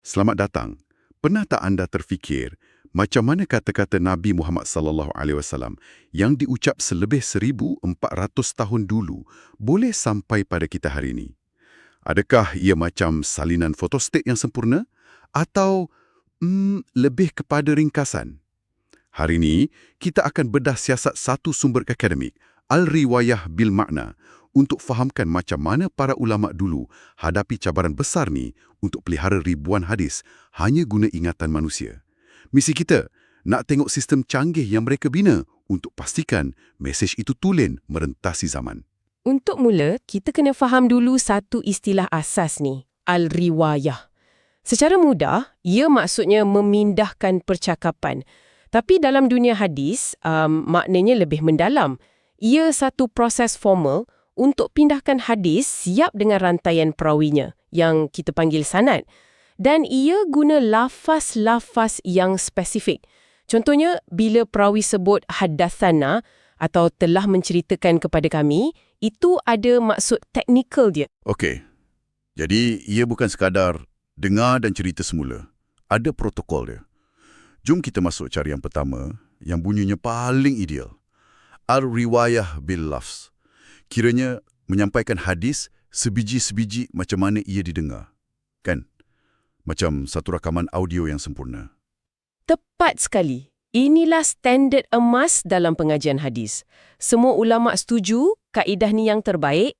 Selamat datang. Pernah tak anda terfikir macam mana kata-kata Nabi Muhammad sallallahu alaihi wasallam yang diucap selebih 1400 tahun dulu boleh sampai pada kita hari ini? Adakah ia macam salinan fotostat yang sempurna atau lebih kepada ringkasan? Hari ini kita akan bedah siasat satu sumber akademik, Al-Riwayah bil Makna, untuk fahamkan macam mana para ulama' dulu hadapi cabaran besar ni untuk pelihara ribuan hadis hanya guna ingatan manusia. Misi kita, nak tengok sistem canggih yang mereka bina untuk pastikan mesej itu tulen merentasi zaman. Untuk mula, kita kena faham dulu satu istilah asas ni, al-riwayah. Secara mudah, ia maksudnya memindahkan percakapan. Tapi dalam dunia hadis, maknanya lebih mendalam. Ia satu proses formal untuk pindahkan hadis siap dengan rantaian perawinya, yang kita panggil sanad. Dan ia guna lafaz-lafaz yang spesifik. Contohnya, bila perawi sebut haddatsana atau telah menceritakan kepada kami, itu ada maksud teknikal dia. Okey, jadi ia bukan sekadar dengar dan cerita semula. Ada protokol dia. Jom kita masuk cari yang pertama, yang bunyinya paling ideal. Al-Riwayah bil Lafz. Kiranya menyampaikan hadis sebiji-sebiji macam mana ia didengar. Kan? Macam satu rakaman audio yang sempurna. Tepat sekali. Inilah standard emas dalam pengajian hadis. Semua ulama' setuju kaedah ni yang terbaik,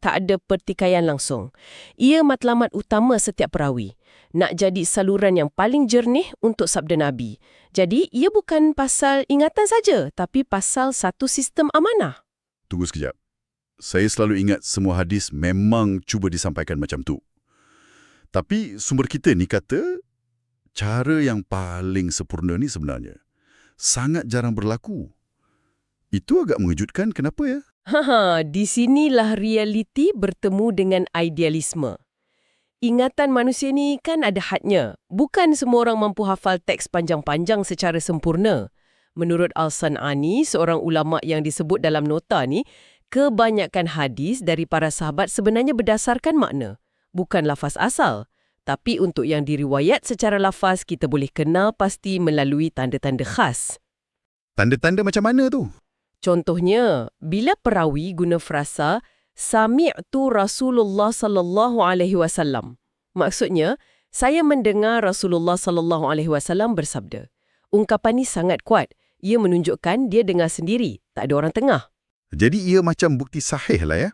tak ada pertikaian langsung. Ia matlamat utama setiap perawi. Nak jadi saluran yang paling jernih untuk sabda Nabi. Jadi, ia bukan pasal ingatan saja, tapi pasal satu sistem amanah. Tunggu sekejap. Saya selalu ingat semua hadis memang cuba disampaikan macam tu. Tapi sumber kita ni kata cara yang paling sempurna ni sebenarnya sangat jarang berlaku. Itu agak mengejutkan, kenapa ya? Di sinilah realiti bertemu dengan idealisme. Ingatan manusia ni kan ada hadnya. Bukan semua orang mampu hafal teks panjang-panjang secara sempurna. Menurut Al-San'ani, seorang ulama yang disebut dalam nota ni, kebanyakan hadis dari para sahabat sebenarnya berdasarkan makna, bukan lafaz asal. Tapi untuk yang diriwayat secara lafaz, kita boleh kenal pasti melalui tanda-tanda khas. Tanda-tanda macam mana tu? Contohnya, bila perawi guna frasa Sami'tu Rasulullah sallallahu alaihi wasallam. Maksudnya, saya mendengar Rasulullah sallallahu alaihi wasallam bersabda. Ungkapan ni sangat kuat. Ia menunjukkan dia dengar sendiri, tak ada orang tengah. Jadi ia macam bukti sahih lah ya.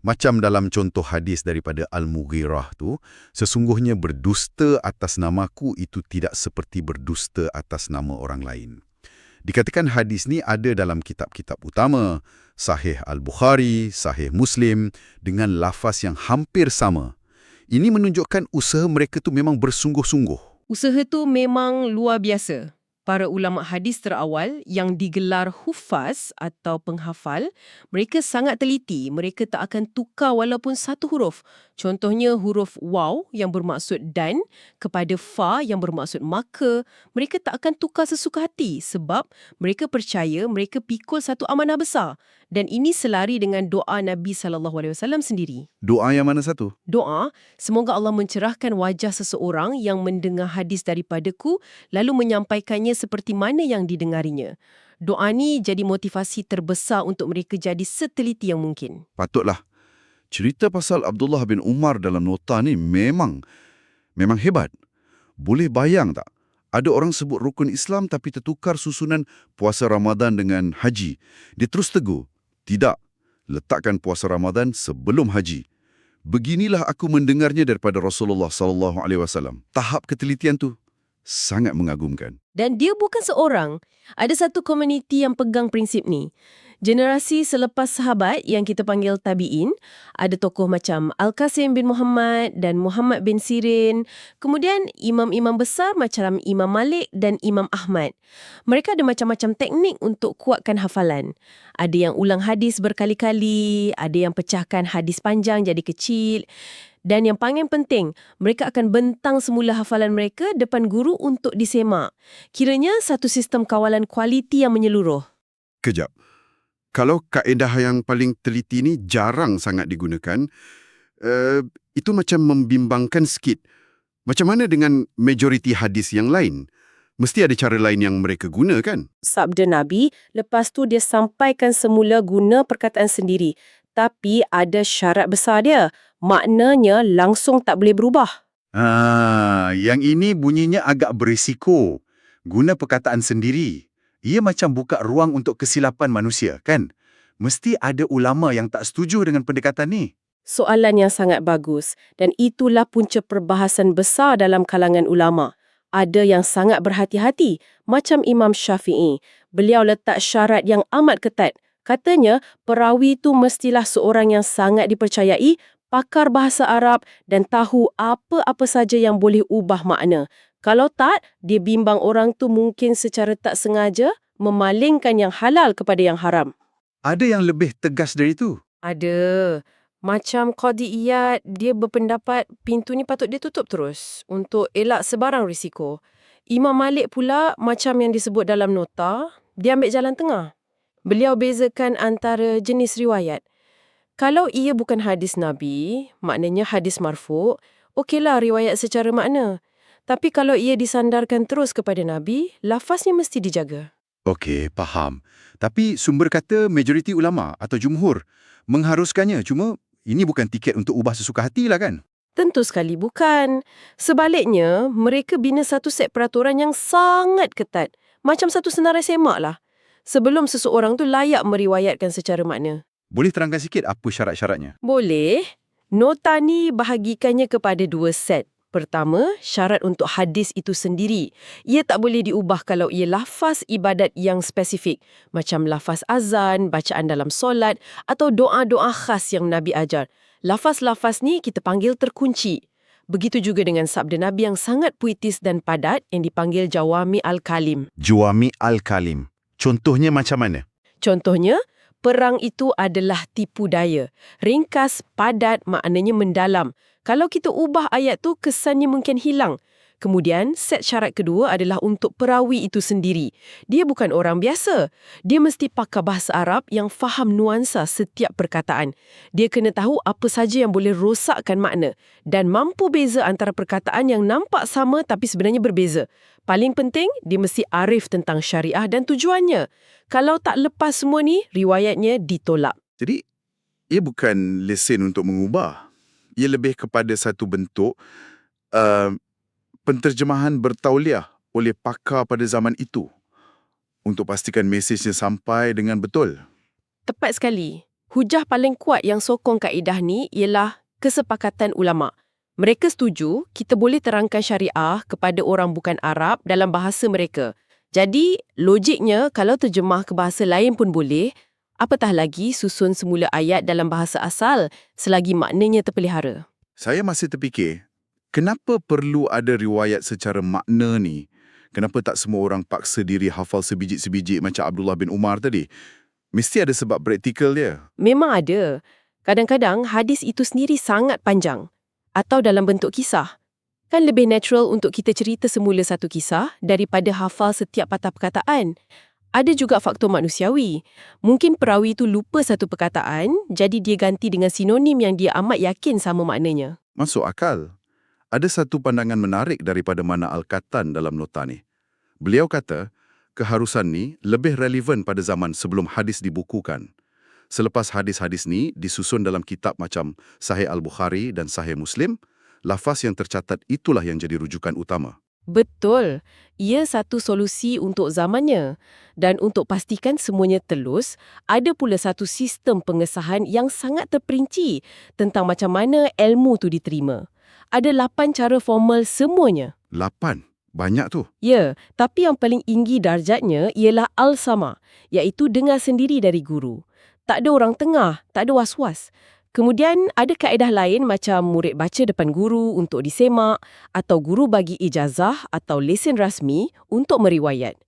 Macam dalam contoh hadis daripada Al-Mughirah tu, sesungguhnya berdusta atas namaku itu tidak seperti berdusta atas nama orang lain. Dikatakan hadis ni ada dalam kitab-kitab utama, Sahih Al-Bukhari, Sahih Muslim, dengan lafaz yang hampir sama. Ini menunjukkan usaha mereka tu memang bersungguh-sungguh. Usaha tu memang luar biasa. Para ulama hadis terawal yang digelar hufaz atau penghafal, mereka sangat teliti. Mereka tak akan tukar walaupun satu huruf. Contohnya huruf waw yang bermaksud dan kepada fa yang bermaksud maka. Mereka tak akan tukar sesuka hati sebab mereka percaya mereka pikul satu amanah besar. Dan ini selari dengan doa Nabi SAW sendiri. Doa yang mana satu? Doa, semoga Allah mencerahkan wajah seseorang yang mendengar hadis daripadaku lalu menyampaikannya seperti mana yang didengarinya. Doa ni jadi motivasi terbesar untuk mereka jadi seteliti yang mungkin. Patutlah. Cerita pasal Abdullah bin Umar dalam nota ni memang hebat. Boleh bayang tak? Ada orang sebut rukun Islam tapi tertukar susunan puasa Ramadan dengan haji. Dia terus tegur, tidak, letakkan puasa Ramadan sebelum haji. Beginilah aku mendengarnya daripada Rasulullah sallallahu alaihi wasallam. Tahap ketelitian tu sangat mengagumkan. Dan dia bukan seorang. Ada satu komuniti yang pegang prinsip ni. Generasi selepas sahabat yang kita panggil tabi'in, ada tokoh macam Al-Qasim bin Muhammad dan Muhammad bin Sirin. Kemudian imam-imam besar macam Imam Malik dan Imam Ahmad. Mereka ada macam-macam teknik untuk kuatkan hafalan. Ada yang ulang hadis berkali-kali, ada yang pecahkan hadis panjang jadi kecil. Dan yang paling penting, mereka akan bentang semula hafalan mereka depan guru untuk disemak. Kiranya satu sistem kawalan kualiti yang menyeluruh. Kejap. Kalau kaedah yang paling teliti ni jarang sangat digunakan, itu macam membimbangkan sikit. Macam mana dengan majoriti hadis yang lain? Mesti ada cara lain yang mereka guna kan? Sabda Nabi, lepas tu dia sampaikan semula guna perkataan sendiri. Tapi ada syarat besar dia. Maknanya langsung tak boleh berubah. Yang ini bunyinya agak berisiko. Guna perkataan sendiri. Ia macam buka ruang untuk kesilapan manusia, kan? Mesti ada ulama yang tak setuju dengan pendekatan ni. Soalan yang sangat bagus dan itulah punca perbahasan besar dalam kalangan ulama. Ada yang sangat berhati-hati, macam Imam Syafi'i. Beliau letak syarat yang amat ketat. Katanya, perawi itu mestilah seorang yang sangat dipercayai, pakar bahasa Arab dan tahu apa-apa saja yang boleh ubah makna. Kalau tak, dia bimbang orang tu mungkin secara tak sengaja memalingkan yang halal kepada yang haram. Ada yang lebih tegas dari itu. Ada. Macam Qadi Iyad, dia berpendapat pintu ni patut dia tutup terus untuk elak sebarang risiko. Imam Malik pula, macam yang disebut dalam nota, dia ambil jalan tengah. Beliau bezakan antara jenis riwayat. Kalau ia bukan hadis Nabi, maknanya hadis marfu', okeylah riwayat secara makna. Tapi kalau ia disandarkan terus kepada Nabi, lafaznya mesti dijaga. Okey, faham. Tapi sumber kata majoriti ulama atau jumhur mengharuskannya, cuma ini bukan tiket untuk ubah sesuka hatilah kan? Tentu sekali bukan. Sebaliknya, mereka bina satu set peraturan yang sangat ketat. Macam satu senarai semak lah. Sebelum seseorang tu layak meriwayatkan secara makna. Boleh terangkan sikit apa syarat-syaratnya? Boleh. Nota ni bahagikannya kepada 2 set. Pertama, syarat untuk hadis itu sendiri. Ia tak boleh diubah kalau ia lafaz ibadat yang spesifik. Macam lafaz azan, bacaan dalam solat atau doa-doa khas yang Nabi ajar. Lafaz-lafaz ni kita panggil terkunci. Begitu juga dengan sabda Nabi yang sangat puitis dan padat yang dipanggil Jawami Al-Kalim. Jawami Al-Kalim. Contohnya macam mana? Contohnya, perang itu adalah tipu daya. Ringkas, padat, maknanya mendalam. Kalau kita ubah ayat tu, kesannya mungkin hilang. Kemudian, set syarat kedua adalah untuk perawi itu sendiri. Dia bukan orang biasa. Dia mesti pakar bahasa Arab yang faham nuansa setiap perkataan. Dia kena tahu apa saja yang boleh rosakkan makna dan mampu beza antara perkataan yang nampak sama tapi sebenarnya berbeza. Paling penting, dia mesti arif tentang syariah dan tujuannya. Kalau tak lepas semua ni, riwayatnya ditolak. Jadi, ia bukan lesen untuk mengubah. Ia lebih kepada satu bentuk penterjemahan bertauliah oleh pakar pada zaman itu untuk pastikan mesejnya sampai dengan betul. Tepat sekali. Hujah paling kuat yang sokong kaedah ni ialah kesepakatan ulama'. Mereka setuju kita boleh terangkan syariah kepada orang bukan Arab dalam bahasa mereka. Jadi, logiknya kalau terjemah ke bahasa lain pun boleh, apatah lagi susun semula ayat dalam bahasa asal selagi maknanya terpelihara. Saya masih terfikir, kenapa perlu ada riwayat secara makna ni? Kenapa tak semua orang paksa diri hafal sebiji-sebiji macam Abdullah bin Umar tadi? Mesti ada sebab praktikal dia. Memang ada. Kadang-kadang hadis itu sendiri sangat panjang. Atau dalam bentuk kisah. Kan lebih natural untuk kita cerita semula satu kisah daripada hafal setiap patah perkataan. Ada juga faktor manusiawi. Mungkin perawi itu lupa satu perkataan, jadi dia ganti dengan sinonim yang dia amat yakin sama maknanya. Masuk akal. Ada satu pandangan menarik daripada Mana Al-Qattan dalam nota ni. Beliau kata, keharusan ni lebih relevan pada zaman sebelum hadis dibukukan. Selepas hadis-hadis ni disusun dalam kitab macam Sahih Al-Bukhari dan Sahih Muslim, lafaz yang tercatat itulah yang jadi rujukan utama. Betul. Ia satu solusi untuk zamannya. Dan untuk pastikan semuanya telus, ada pula satu sistem pengesahan yang sangat terperinci tentang macam mana ilmu tu diterima. Ada 8 cara formal semuanya. 8. Banyak tu. Ya, tapi yang paling tinggi darjatnya ialah al-sama, iaitu dengar sendiri dari guru. Tak ada orang tengah, tak ada was-was. Kemudian ada kaedah lain macam murid baca depan guru untuk disemak atau guru bagi ijazah atau lesen rasmi untuk meriwayat.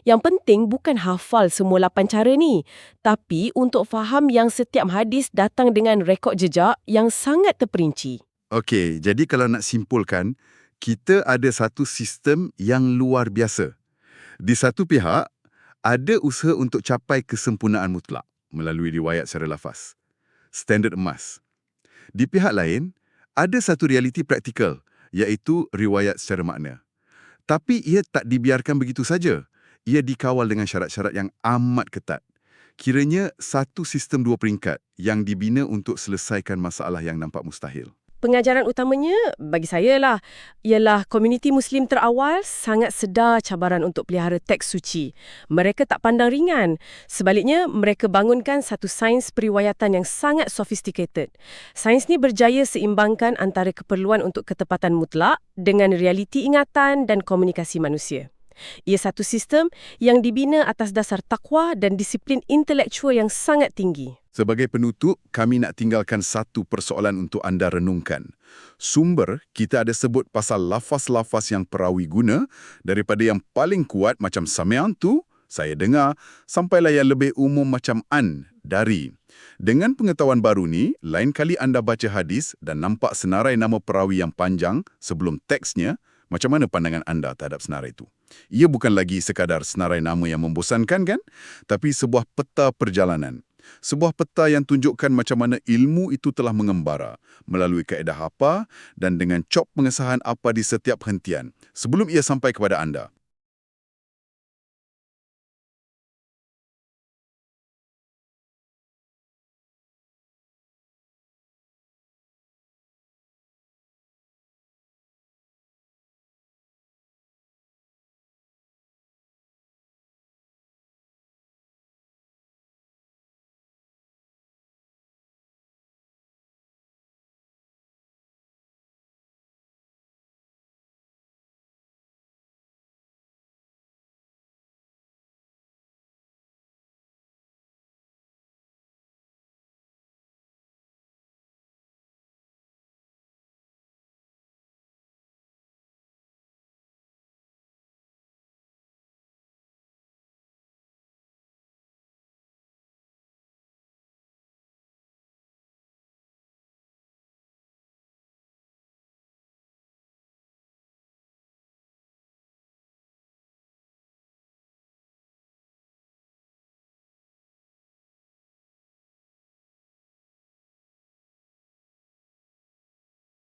Yang penting bukan hafal semua 8 cara ni, tapi untuk faham yang setiap hadis datang dengan rekod jejak yang sangat terperinci. Okey, jadi kalau nak simpulkan, kita ada satu sistem yang luar biasa. Di satu pihak, ada usaha untuk capai kesempurnaan mutlak melalui riwayat secara lafaz. Standard emas. Di pihak lain, ada satu realiti praktikal iaitu riwayat secara makna. Tapi ia tak dibiarkan begitu saja. Ia dikawal dengan syarat-syarat yang amat ketat. Kiranya satu sistem dua peringkat yang dibina untuk selesaikan masalah yang nampak mustahil. Pengajaran utamanya bagi saya lah ialah komuniti Muslim terawal sangat sedar cabaran untuk pelihara teks suci. Mereka tak pandang ringan. Sebaliknya, mereka bangunkan satu sains periwayatan yang sangat sophisticated. Sains ni berjaya seimbangkan antara keperluan untuk ketepatan mutlak dengan realiti ingatan dan komunikasi manusia. Ia satu sistem yang dibina atas dasar takwa dan disiplin intelektual yang sangat tinggi. Sebagai penutup, kami nak tinggalkan satu persoalan untuk anda renungkan. Sumber, kita ada sebut pasal lafaz-lafaz yang perawi guna daripada yang paling kuat macam sami'tu, saya dengar, sampailah yang lebih umum macam an, dari. Dengan pengetahuan baru ni, lain kali anda baca hadis dan nampak senarai nama perawi yang panjang sebelum teksnya, macam mana pandangan anda terhadap senarai itu? Ia bukan lagi sekadar senarai nama yang membosankan kan? Tapi sebuah peta perjalanan. Sebuah peta yang tunjukkan macam mana ilmu itu telah mengembara melalui kaedah apa dan dengan cop pengesahan apa di setiap hentian sebelum ia sampai kepada anda.